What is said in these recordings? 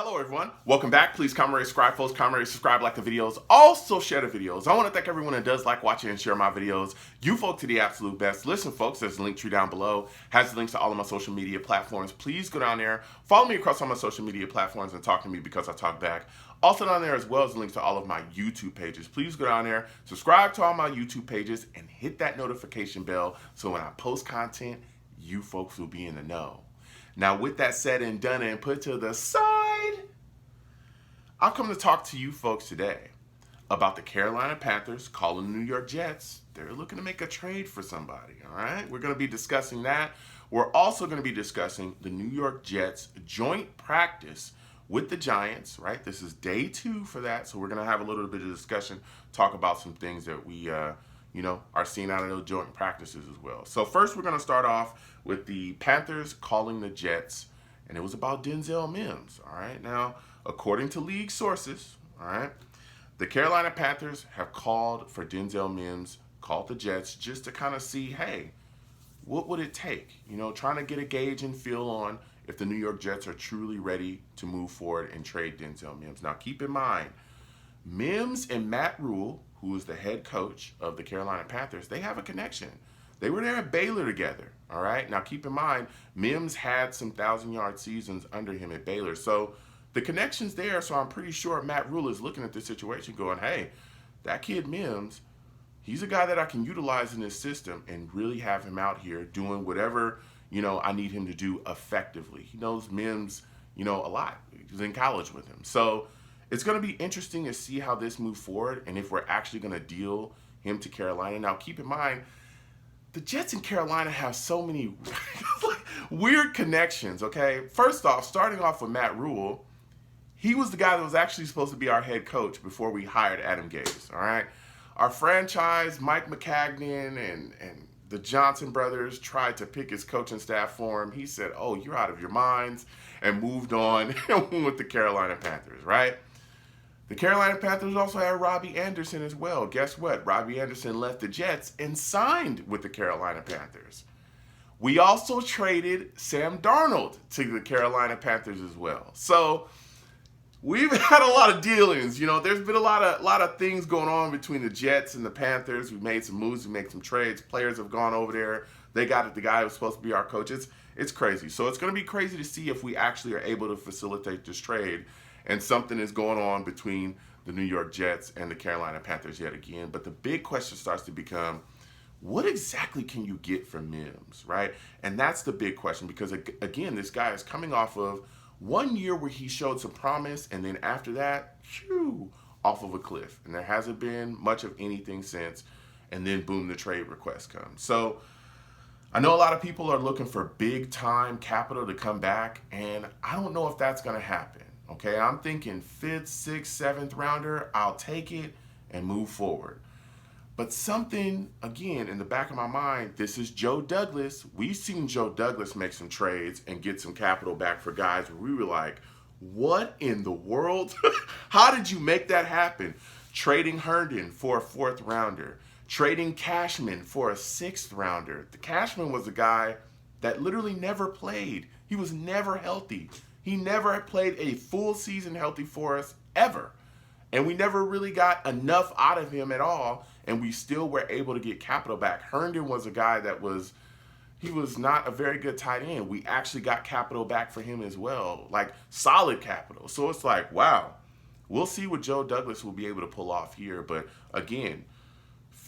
Hello everyone, welcome back. Please comment, rate, subscribe, folks. Comment, rate, subscribe, like the videos. Also share the videos. I want to thank everyone that does like, watching, and share my videos. You folks are the absolute best. Listen folks, there's a link tree down below. Has the links to all of my social media platforms. Please go down there, follow me across all my social media platforms and talk to me because I talk back. Also down there as well as links to all of my YouTube pages. Please go down there, subscribe to all my YouTube pages, and hit that notification bell so when I post content, you folks will be in the know. Now, with that said and done and put to the side, I've come to talk to you folks today about the Carolina Panthers calling the New York Jets. They're looking to make a trade for somebody, all right? We're going to be discussing that. We're also going to be discussing the New York Jets joint practice with the Giants, right? This is day 2 for that, so we're going to have a little bit of discussion, talk about some things that we are seeing out of those joint practices as well. So first, we're going to start off with the Panthers calling the Jets, and it was about Denzel Mims, all right? Now, according to league sources, all right, the Carolina Panthers have called for Denzel Mims, called the Jets, just to kind of see, hey, what would it take? You know, trying to get a gauge and feel on if the New York Jets are truly ready to move forward and trade Denzel Mims. Now, keep in mind, Mims and Matt Rule, who is the head coach of the Carolina Panthers, they have a connection. They were there at Baylor together, all right? Now, keep in mind, Mims had some 1,000-yard seasons under him at Baylor. So the connection's there, so I'm pretty sure Matt Rule is looking at this situation going, hey, that kid Mims, he's a guy that I can utilize in this system and really have him out here doing whatever, I need him to do effectively. He knows Mims, a lot. He was in college with him. So it's going to be interesting to see how this moves forward and if we're actually going to deal him to Carolina. Now, keep in mind, the Jets in Carolina have so many weird connections, okay? First off, starting off with Matt Rule, he was the guy that was actually supposed to be our head coach before we hired Adam Gase, all right? Our franchise, Mike McCagnon and the Johnson brothers tried to pick his coaching staff for him. He said, oh, you're out of your minds, and moved on and went with the Carolina Panthers, right? The Carolina Panthers also had Robbie Anderson as well. Guess what? Robbie Anderson left the Jets and signed with the Carolina Panthers. We also traded Sam Darnold to the Carolina Panthers as well. So we've had a lot of dealings. There's been a lot of things going on between the Jets and the Panthers. We've made some moves, we made some trades. Players have gone over there. They got the guy who was supposed to be our coach. It's crazy. So it's going to be crazy to see if we actually are able to facilitate this trade and something is going on between the New York Jets and the Carolina Panthers yet again. But the big question starts to become, what exactly can you get from Mims, right? And that's the big question because, again, this guy is coming off of 1 year where he showed some promise, and then after that, off of a cliff. And there hasn't been much of anything since, and then boom, the trade request comes. So I know a lot of people are looking for big-time capital to come back, and I don't know if that's going to happen. Okay, I'm thinking 5th, 6th, 7th rounder, I'll take it and move forward. But something, again, in the back of my mind, this is Joe Douglas. We've seen Joe Douglas make some trades and get some capital back for guys where we were like, what in the world? How did you make that happen? Trading Herndon for a 4th rounder. Trading Cashman for a 6th rounder. The Cashman was a guy that literally never played. He was never healthy. He never played a full season healthy for us, ever. And we never really got enough out of him at all, and we still were able to get capital back. Herndon was a guy that was not a very good tight end. We actually got capital back for him as well, like solid capital. So it's like, wow, we'll see what Joe Douglas will be able to pull off here. But again,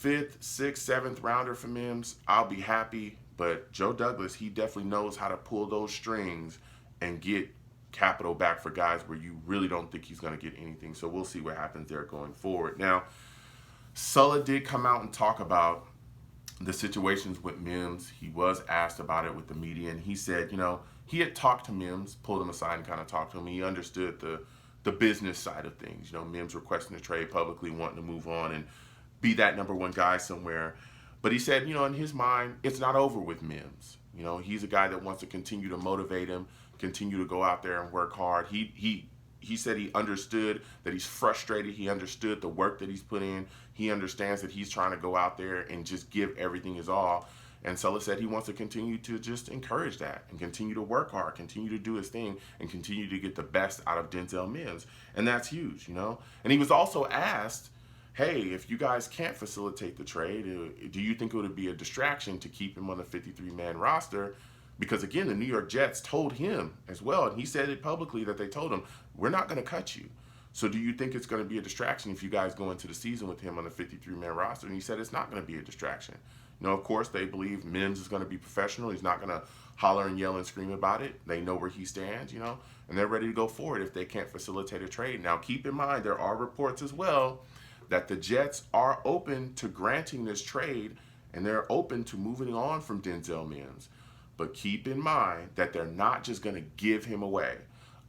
5th, 6th, 7th rounder for Mims, I'll be happy. But Joe Douglas, he definitely knows how to pull those strings and get capital back for guys where you really don't think he's going to get anything. So we'll see what happens there going forward. Now, Sulla did come out and talk about the situations with Mims. He was asked about it with the media, and he said, he had talked to Mims, pulled him aside and kind of talked to him. He understood the business side of things. Mims requesting a trade publicly, wanting to move on and be that number 1 guy somewhere. But he said, in his mind, it's not over with Mims. He's a guy that wants to continue to motivate him, continue to go out there and work hard. He said he understood that he's frustrated. He understood the work that he's put in. He understands that he's trying to go out there and just give everything his all. And Sulla said he wants to continue to just encourage that and continue to work hard, continue to do his thing, and continue to get the best out of Denzel Mims. And that's huge, you know? And he was also asked, hey, if you guys can't facilitate the trade, do you think it would be a distraction to keep him on the 53-man roster? Because again, the New York Jets told him as well, and he said it publicly that they told him, we're not going to cut you. So do you think it's going to be a distraction if you guys go into the season with him on the 53-man roster? And he said it's not going to be a distraction. You know, of course, they believe Mims is going to be professional. He's not going to holler and yell and scream about it. They know where he stands, you know, and they're ready to go forward if they can't facilitate a trade. Now, keep in mind, there are reports as well that the Jets are open to granting this trade, and they're open to moving on from Denzel Mims. But keep in mind that they're not just going to give him away.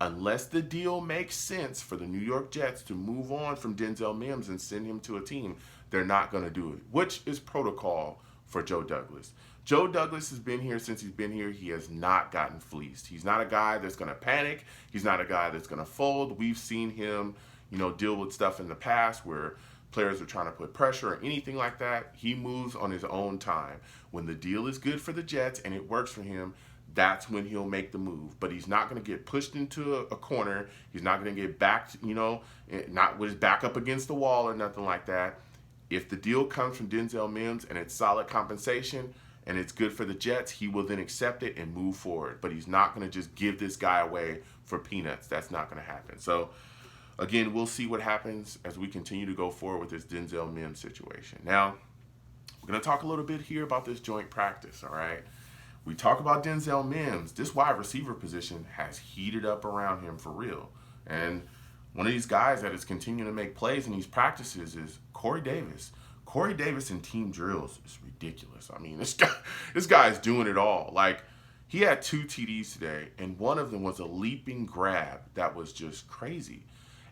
Unless the deal makes sense for the New York Jets to move on from Denzel Mims and send him to a team, they're not going to do it, which is protocol for Joe Douglas. Joe Douglas has been here since he's been here. He has not gotten fleeced. He's not a guy that's going to panic. He's not a guy that's going to fold. We've seen him, you know, deal with stuff in the past where players are trying to put pressure or anything like that. He moves on his own time. When the deal is good for the Jets and it works for him, that's when he'll make the move. But he's not going to get pushed into a corner. He's not going to get backed, you know, not with his back up against the wall or nothing like that. If the deal comes from Denzel Mims and it's solid compensation and it's good for the Jets, he will then accept it and move forward. But he's not going to just give this guy away for peanuts. That's not going to happen. So, again, we'll see what happens as we continue to go forward with this Denzel Mims situation. Now, we're going to talk a little bit here about this joint practice, all right? We talk about Denzel Mims. This wide receiver position has heated up around him for real. And one of these guys that is continuing to make plays in these practices is Corey Davis. Corey Davis in team drills is ridiculous. I mean, this guy is doing it all. Like, he had 2 TDs today, and one of them was a leaping grab that was just crazy.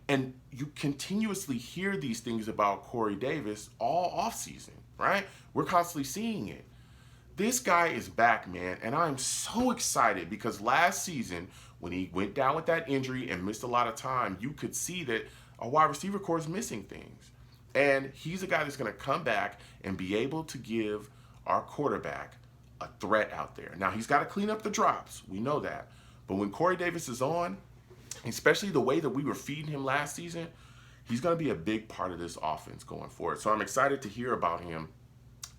And you continuously hear these things about Corey Davis all offseason, right? We're constantly seeing it. This guy is back, man, and I'm so excited because last season, when he went down with that injury and missed a lot of time, you could see that our wide receiver core is missing things. And he's a guy that's going to come back and be able to give our quarterback a threat out there. Now, he's got to clean up the drops. We know that. But when Corey Davis is on, especially the way that we were feeding him last season, he's going to be a big part of this offense going forward. So I'm excited to hear about him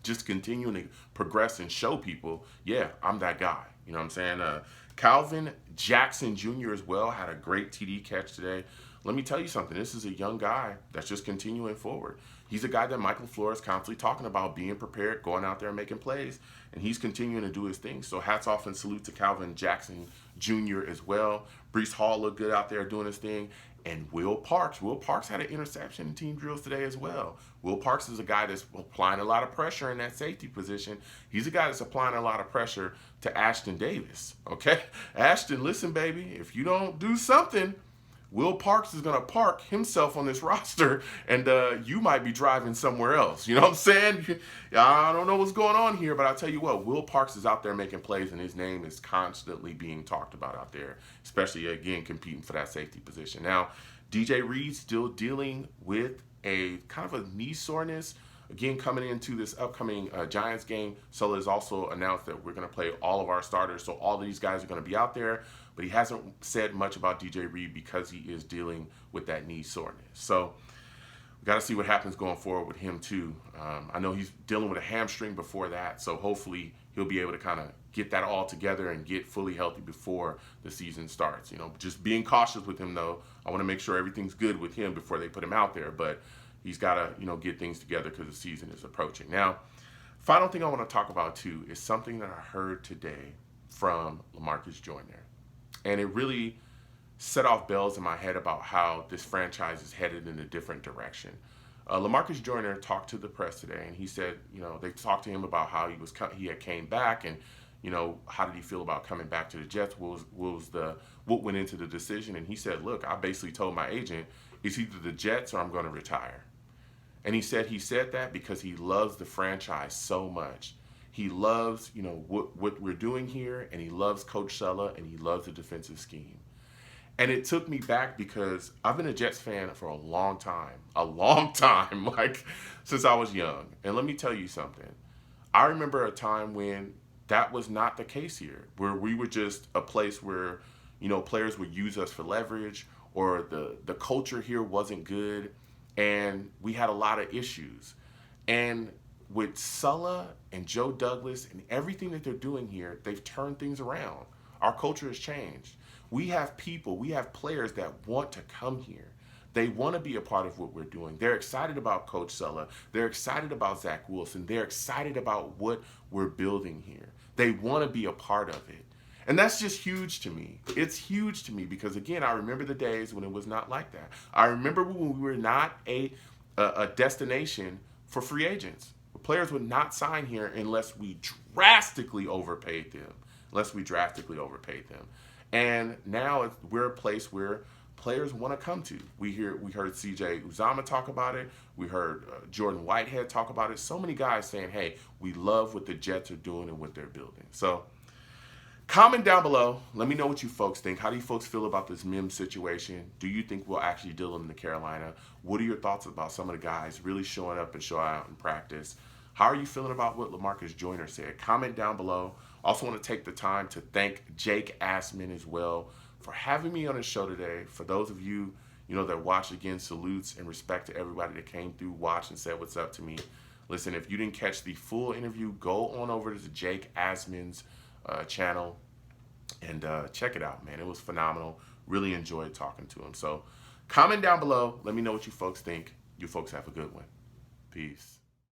just continuing to progress and show people, yeah, I'm that guy. You know what I'm saying? Calvin Jackson Jr. as well had a great TD catch today. Let me tell you something. This is a young guy that's just continuing forward. He's a guy that Michael LaFleur is constantly talking about being prepared, going out there and making plays, and he's continuing to do his thing. So hats off and salute to Calvin Jackson Jr. as well. Breece Hall looked good out there doing his thing. And Will Parks. Will Parks had an interception in team drills today as well. Will Parks is a guy that's applying a lot of pressure in that safety position. He's a guy that's applying a lot of pressure to Ashton Davis. Okay? Ashton, listen, baby, if you don't do something, Will Parks is going to park himself on this roster, and you might be driving somewhere else. You know what I'm saying? I don't know what's going on here, but I'll tell you what, Will Parks is out there making plays, and his name is constantly being talked about out there, especially, again, competing for that safety position. Now, DJ Reed still dealing with a kind of a knee soreness. Again, coming into this upcoming Giants game, Sulla has also announced that we're going to play all of our starters, so all of these guys are going to be out there. But he hasn't said much about DJ Reed because he is dealing with that knee soreness. So we got to see what happens going forward with him too. I know he's dealing with a hamstring before that, so hopefully he'll be able to kind of get that all together and get fully healthy before the season starts. You know, just being cautious with him though. I want to make sure everything's good with him before they put him out there. But he's got to, you know, get things together because the season is approaching. Now, final thing I want to talk about too is something that I heard today from LaMarcus Joyner. And it really set off bells in my head about how this franchise is headed in a different direction. LaMarcus Joyner talked to the press today, and he said, you know, they talked to him about how he had came back, and you know, how did he feel about coming back to the Jets? What went into the decision? And he said, look, I basically told my agent, it's either the Jets or I'm going to retire. And he said that because he loves the franchise so much. He loves, you know, what we're doing here, and he loves Coach Sulla, and he loves the defensive scheme. And it took me back because I've been a Jets fan for a long time, like since I was young. And let me tell you something. I remember a time when that was not the case here, where we were just a place where, players would use us for leverage, or the culture here wasn't good, and we had a lot of issues. And with Sulla and Joe Douglas and everything that they're doing here, they've turned things around. Our culture has changed. We have people, we have players that want to come here. They want to be a part of what we're doing. They're excited about Coach Sulla. They're excited about Zach Wilson. They're excited about what we're building here. They want to be a part of it. And that's just huge to me. It's huge to me because, again, I remember the days when it was not like that. I remember when we were not a destination for free agents. Players would not sign here unless we drastically overpaid them. And now we're a place where players want to come to. We heard CJ Uzama talk about it. We heard Jordan Whitehead talk about it. So many guys saying, hey, we love what the Jets are doing and what they're building. So comment down below. Let me know what you folks think. How do you folks feel about this Mims situation? Do you think we'll actually deal him to Carolina? What are your thoughts about some of the guys really showing up and showing out in practice? How are you feeling about what LaMarcus Joyner said? Comment down below. Also want to take the time to thank Jake Assman as well for having me on his show today. For those of you, that watched, again, salutes and respect to everybody that came through, watched, and said what's up to me. Listen, if you didn't catch the full interview, go on over to Jake Assman's channel and check it out, man. It was phenomenal. Really enjoyed talking to him. So comment down below. Let me know what you folks think. You folks have a good one. Peace.